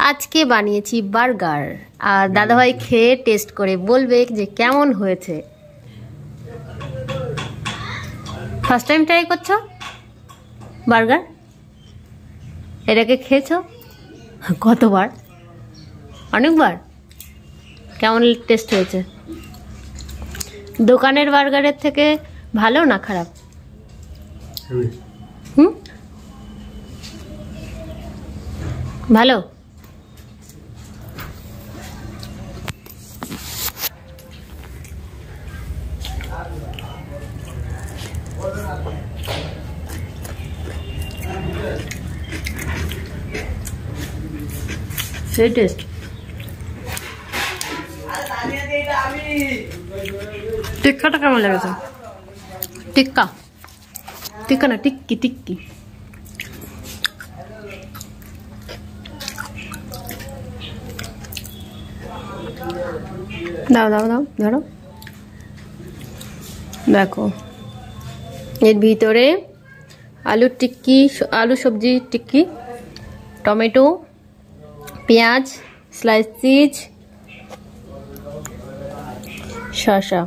আজকে বানিয়েছি বার্গার, আর দাদাভাই খেয়ে টেস্ট করে বলবে যে কেমন হয়েছে। ফার্স্ট টাইম ট্রাই করছো বার্গার? এটাকে খেয়েছো কতবার? অনেকবার। কেমন টেস্ট হয়েছে? দোকানের বার্গারের থেকে ভালো না খারাপ? ভালো। সেই টেস্ট। টিক্কাটা কেমন লেগেছে? টিক্কা টিক্কা না, টিক্কি টিক্কি। দাও দাও দাও, ধরো। দেখো, এর ভিতরে আলুর টিক্কি, আলু সবজি টিক্কি, টমেটো, পেঁয়াজ, স্লাইস চিজ, শসা।